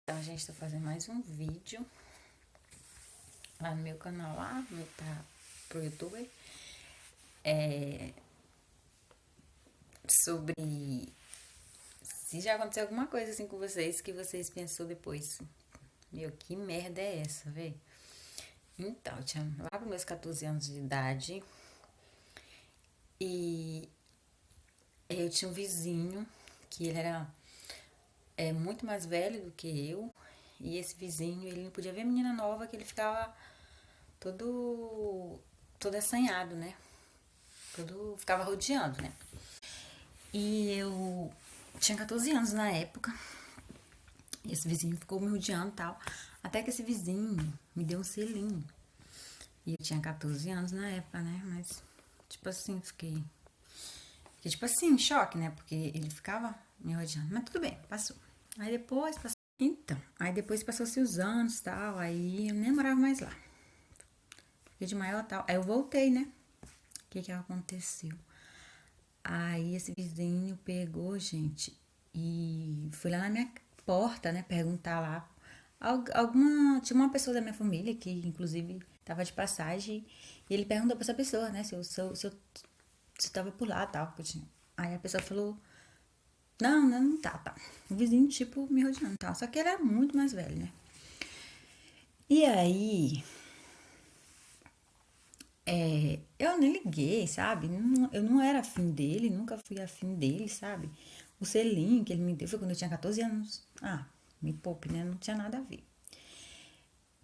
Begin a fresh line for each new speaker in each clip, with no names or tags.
Então, a gente tá fazendo mais um vídeo lá no meu canal, pro YouTube, sobre se já aconteceu alguma coisa assim com vocês que vocês pensou depois. Meu, que merda é essa, velho? Então, eu tinha lá pros meus 14 anos de idade e eu tinha um vizinho que ele era muito mais velho do que eu. E esse vizinho, ele não podia ver a menina nova, que ele ficava todo, todo assanhado, né? Ficava rodeando, né? E eu tinha 14 anos na época. E esse vizinho ficou me rodeando e tal. Até que esse vizinho me deu um selinho. E eu tinha 14 anos na época, né? Mas, tipo assim, fiquei tipo assim, em choque, né? Porque ele ficava me rodeando. Mas tudo bem, passou. Aí depois passou. Então, aí depois passou-se os anos e tal. Aí eu nem morava mais lá. Fiquei de maior tal. Aí eu voltei, né? O que aconteceu? Aí esse vizinho pegou, gente, e foi lá na minha porta, né, perguntar lá. Tinha uma pessoa da minha família que, inclusive, tava de passagem, e ele perguntou pra essa pessoa, né, se eu tava por lá, tal, que eu tinha. Aí a pessoa falou, não tá. O vizinho, tipo, me rodeando, tal. Só que ele era muito mais velho, né. E aí, eu nem liguei, sabe? Eu não era afim dele, nunca fui afim dele, sabe? O selinho que ele me deu foi quando eu tinha 14 anos. Ah, me poupe, né? Não tinha nada a ver.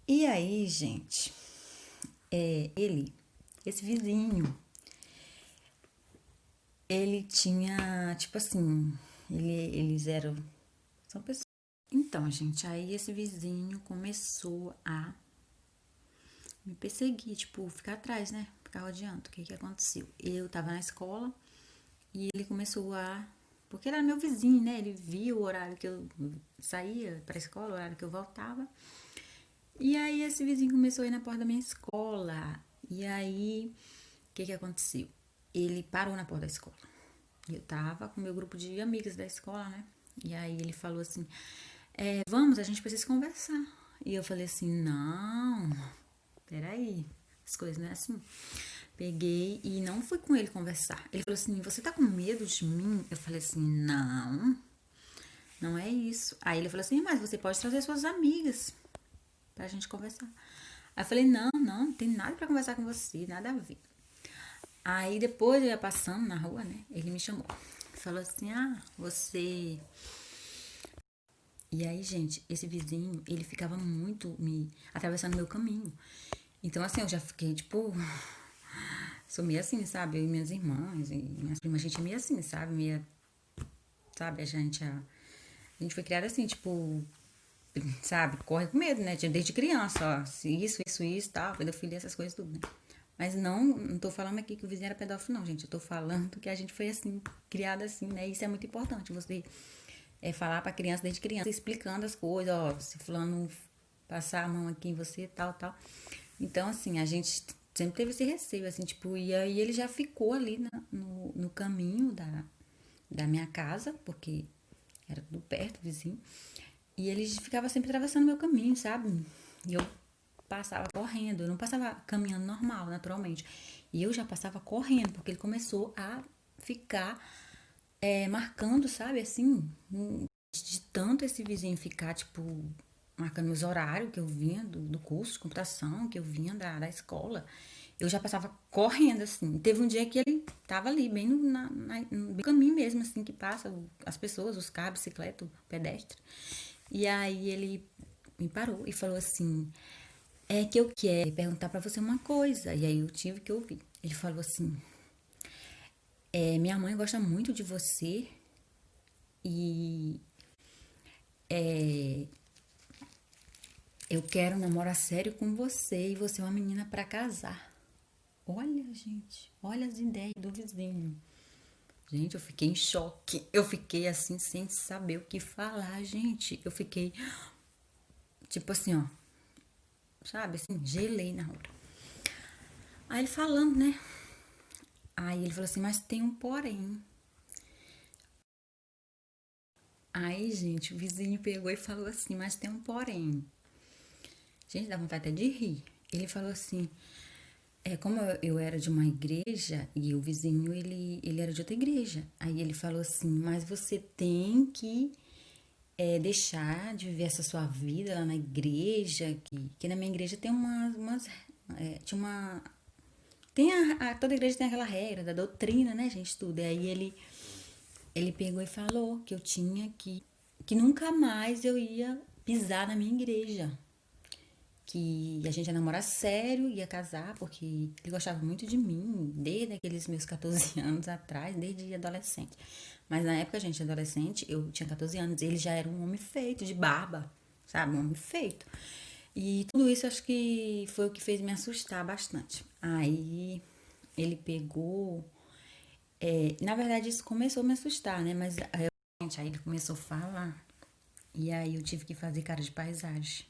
E aí, gente, esse vizinho, ele tinha, tipo assim, eles eram, são pessoas. Então, gente, aí esse vizinho começou a me perseguir, tipo, ficar atrás, né? Ficar rodeando. O que aconteceu? Eu tava na escola. E ele começou a. Porque ele era meu vizinho, né? Ele via o horário que eu saía pra escola, o horário que eu voltava. E aí esse vizinho começou a ir na porta da minha escola. E aí, o que aconteceu? Ele parou na porta da escola. Eu tava com o meu grupo de amigas da escola, né? E aí ele falou assim: vamos, a gente precisa conversar. E eu falei assim: não, peraí, as coisas não é assim. Peguei e não fui com ele conversar. Ele falou assim: você tá com medo de mim? Eu falei assim: não, não é isso. Aí ele falou assim: mas você pode trazer suas amigas pra gente conversar. Aí eu falei: não tem nada pra conversar com você, nada a ver. Aí depois eu ia passando na rua, né? Ele me chamou. Falou assim: você. E aí, gente, esse vizinho, ele ficava muito me atravessando meu caminho. Então, assim, eu já fiquei, tipo, sou meio assim, sabe? Eu e minhas irmãs e minhas primas, a gente é meio assim, sabe? Meio, sabe? A gente foi criada assim, tipo, sabe? Corre com medo, né? Desde criança, ó. Isso, tal, pedofilia, essas coisas tudo, né? Mas não tô falando aqui que o vizinho era pedófilo, não, gente. Eu tô falando que a gente foi assim, criada assim, né? Isso é muito importante, você falar pra criança desde criança, explicando as coisas, ó, se fulano passar a mão aqui em você, tal. Então, assim, a gente sempre teve esse receio, assim, tipo, e aí ele já ficou ali no caminho da minha casa, porque era tudo perto, vizinho, e ele ficava sempre atravessando meu caminho, sabe? E eu passava correndo, eu não passava caminhando normal, naturalmente. E eu já passava correndo, porque ele começou a ficar marcando, sabe, assim, de tanto esse vizinho ficar, tipo, marcando meus horários que eu vinha do curso de computação, que eu vinha da escola, eu já passava correndo, assim. Teve um dia que ele tava ali, bem no caminho mesmo, assim, que passa as pessoas, os carros, bicicleta, o pedestre. E aí ele me parou e falou assim: é que eu quero perguntar pra você uma coisa. E aí eu tive que ouvir. Ele falou assim: minha mãe gosta muito de você e eu quero namorar sério com você e você é uma menina pra casar. Olha, gente, olha as ideias do vizinho. Gente, eu fiquei em choque. Eu fiquei assim, sem saber o que falar, gente. Eu fiquei, tipo assim, ó, sabe, assim, gelei na hora. Aí ele falando, né? Aí ele falou assim, mas tem um porém. Aí, gente, o vizinho pegou e falou assim, mas tem um porém. Gente, dá vontade até de rir. Ele falou assim, como eu era de uma igreja e o vizinho, ele era de outra igreja. Aí ele falou assim, mas você tem que deixar de viver essa sua vida lá na igreja, que na minha igreja tem tinha uma, toda igreja tem aquela regra da doutrina, né, gente, tudo. E aí ele pegou e falou que eu tinha que nunca mais eu ia pisar na minha igreja. Que a gente ia namorar sério, ia casar, porque ele gostava muito de mim, desde aqueles meus 14 anos atrás, desde adolescente. Mas na época, gente, adolescente, eu tinha 14 anos, ele já era um homem feito, de barba, sabe? Um homem feito. E tudo isso acho que foi o que fez me assustar bastante. Aí ele pegou. Na verdade, isso começou a me assustar, né? Mas aí ele começou a falar. E aí eu tive que fazer cara de paisagem.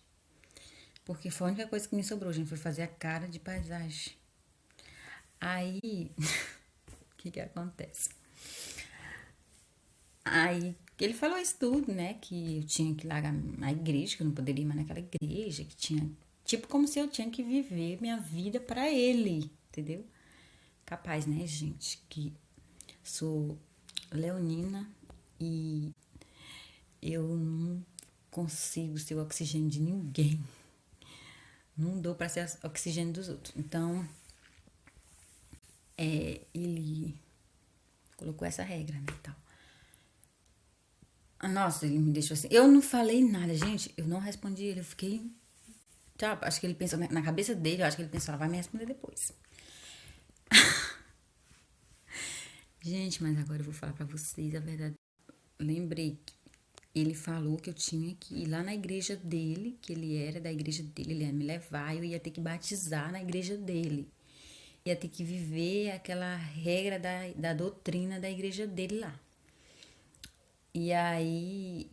Porque foi a única coisa que me sobrou, gente, foi fazer a cara de paisagem. Aí, o que que acontece? Aí, ele falou isso tudo, né? Que eu tinha que largar a igreja, que eu não poderia ir mais naquela igreja, que tinha. Tipo, como se eu tinha que viver minha vida pra ele, entendeu? Capaz, né, gente? Que sou leonina e eu não consigo ser o oxigênio de ninguém. Não dou pra ser o oxigênio dos outros. Então, ele colocou essa regra, né, tal. Nossa, ele me deixou assim. Eu não falei nada, gente. Eu não respondi ele. Eu fiquei. Sabe, acho que ele pensou na cabeça dele. Eu acho que ele pensou, ela vai me responder depois. Gente, mas agora eu vou falar pra vocês a verdade. Lembrei que ele falou que eu tinha que ir lá na igreja dele, que ele era da igreja dele, ele ia me levar, eu ia ter que batizar na igreja dele. Ia ter que viver aquela regra da doutrina da igreja dele lá. E aí,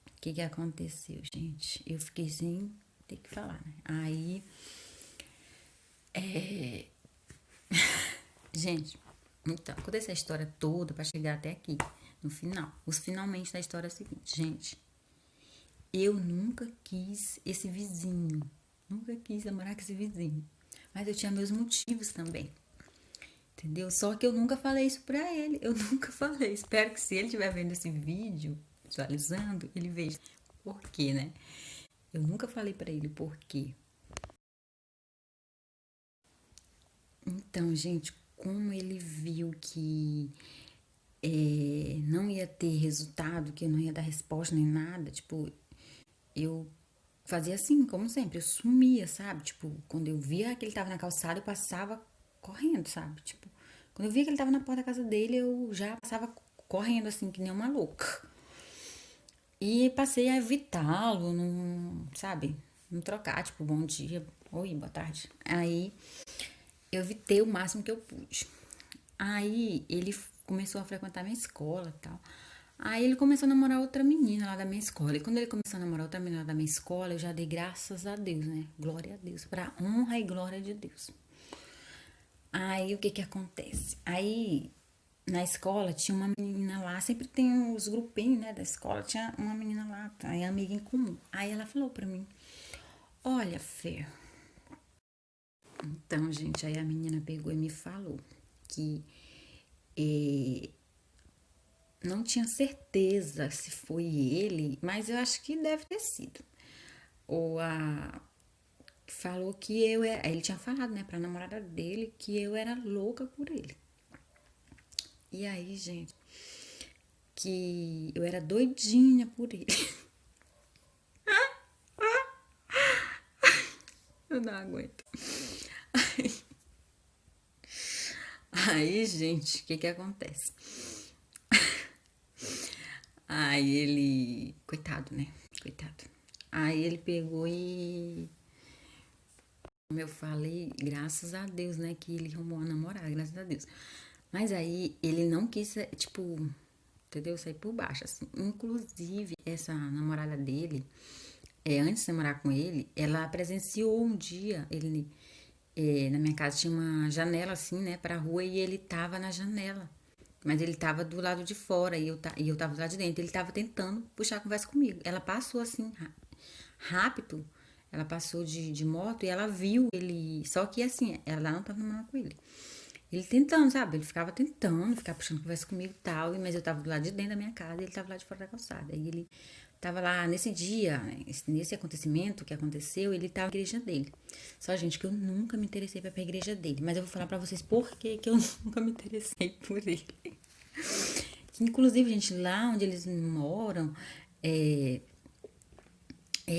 o que que aconteceu, gente? Eu fiquei sem ter que falar, né? Aí, gente, então, aconteceu essa história toda pra chegar até aqui, no final. Os finalmente da história é o seguinte, gente. Eu nunca quis esse vizinho. Nunca quis namorar com esse vizinho. Mas eu tinha meus motivos também. Entendeu? Só que eu nunca falei isso pra ele. Eu nunca falei. Espero que se ele estiver vendo esse vídeo, visualizando, ele veja por quê, né? Eu nunca falei pra ele por quê. Então, gente, como ele viu que não ia ter resultado, que eu não ia dar resposta nem nada, tipo, eu fazia assim, como sempre, eu sumia, sabe? Tipo, quando eu via que ele tava na calçada, eu passava correndo, sabe? Tipo, quando eu via que ele tava na porta da casa dele, eu já passava correndo, assim, que nem uma louca. E passei a evitá-lo, não, sabe? Não trocar, tipo, bom dia, oi, boa tarde. Aí eu evitei o máximo que eu pude. Aí ele começou a frequentar minha escola e tal. Aí ele começou a namorar outra menina lá da minha escola. E quando ele começou a namorar outra menina lá da minha escola, eu já dei graças a Deus, né? Glória a Deus, pra honra e glória de Deus. Aí o que que acontece? Aí na escola tinha uma menina lá, sempre tem os grupinhos, né, da escola, tinha uma menina lá, aí amiga em comum. Aí ela falou pra mim: "Olha, Fer, então, gente, aí a menina pegou e me falou que eh, não tinha certeza se foi ele, mas eu acho que deve ter sido. Ou a falou que eu era, ele tinha falado, né, pra namorada dele que eu era louca por ele. E aí, gente, que eu era doidinha por ele. Eu não aguento. Aí, gente, o que que acontece? Aí ele, coitado, né? Coitado. Aí ele pegou e, como eu falei, graças a Deus, né, que ele arrumou uma namorada, graças a Deus. Mas aí ele não quis, tipo, entendeu? Sair por baixo, assim. Inclusive, essa namorada dele, antes de namorar com ele, ela presenciou um dia, ele, na minha casa tinha uma janela assim, né, pra rua, e ele tava na janela. Mas ele tava do lado de fora e eu tava do lado de dentro. Ele tava tentando puxar a conversa comigo. Ela passou assim, rápido. Ela passou de moto e ela viu ele. Só que assim, ela não tava namorando com ele. Ele tentando, sabe? Ele ficava tentando, ficava puxando conversa comigo e tal. Mas eu tava do lado de dentro da minha casa e ele tava lá de fora da calçada. E ele tava lá nesse dia, nesse acontecimento que aconteceu, ele tava na igreja dele. Só, gente, que eu nunca me interessei pra ir pra igreja dele. Mas eu vou falar pra vocês por que eu nunca me interessei por ele. Que, inclusive, gente, lá onde eles moram,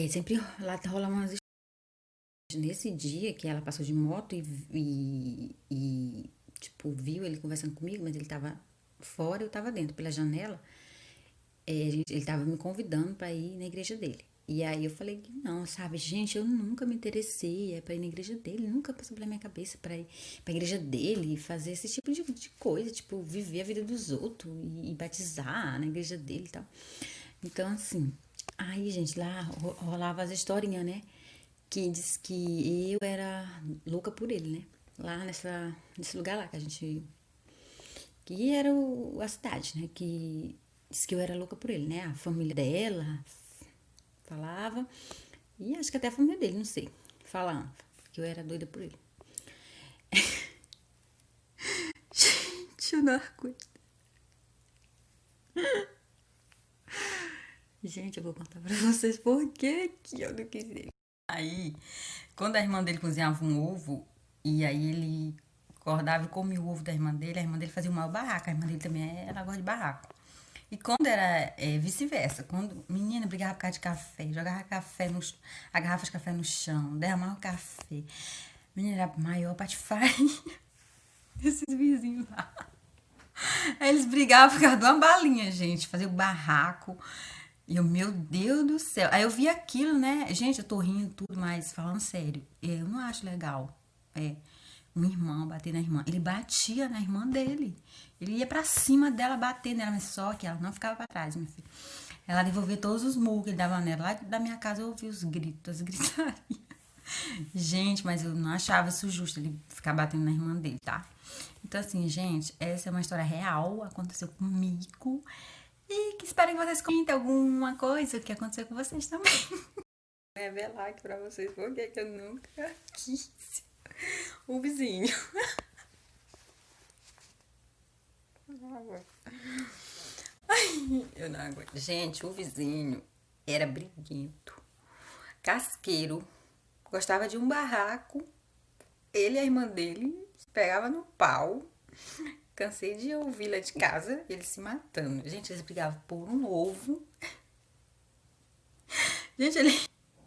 sempre lá rola umas. Nesse dia que ela passou de moto tipo, viu ele conversando comigo, mas ele tava fora, eu tava dentro, pela janela, ele tava me convidando pra ir na igreja dele. E aí eu falei que não, sabe, gente, eu nunca me interessei pra ir na igreja dele, nunca passou pela minha cabeça pra ir pra igreja dele e fazer esse tipo de coisa, tipo, viver a vida dos outros e batizar na igreja dele e tal. Então, assim, aí, gente, lá rolava as historinhas, né? Que diz que eu era louca por ele, né? Lá nesse lugar lá que a gente. Que era a cidade, né? Que diz que eu era louca por ele, né? A família dela falava. E acho que até a família dele, não sei. Falava. Que eu era doida por ele. Gente, eu não aguento. Gente, eu vou contar pra vocês por que eu não quis ele. Aí, quando a irmã dele cozinhava um ovo, e aí ele acordava e comia o ovo da irmã dele, a irmã dele fazia uma barraca. A irmã dele também, ela gosta de barraco. E quando era vice-versa, quando menina brigava por causa de café, jogava café a garrafa de café no chão, derramava o café. Menina, era a maior patifaria. Esses vizinhos lá. Aí eles brigavam por causa de uma balinha, gente. Fazia o barraco. E eu, meu Deus do céu. Aí eu vi aquilo, né? Gente, eu tô rindo tudo, mas falando sério, eu não acho legal. Um irmão bater na irmã. Ele batia na irmã dele. Ele ia pra cima dela bater nela, mas só que ela não ficava pra trás, minha filha. Ela devolvia todos os murros que ele dava nela. Lá da minha casa eu ouvi os gritos, as gritarias. Gente, mas eu não achava isso justo ele ficar batendo na irmã dele, tá? Então, assim, gente, essa é uma história real, aconteceu comigo. E que espero que vocês comentem alguma coisa que aconteceu com vocês também. Vou revelar aqui pra vocês porque eu nunca quis o vizinho. Eu não aguento. Gente, o vizinho era briguento, casqueiro, gostava de um barraco. Ele e a irmã dele pegava no pau. Cansei de ouvir lá de casa eles se matando. Gente, eles brigavam por um ovo. Gente,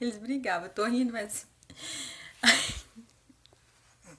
eles brigavam. Tô rindo, mas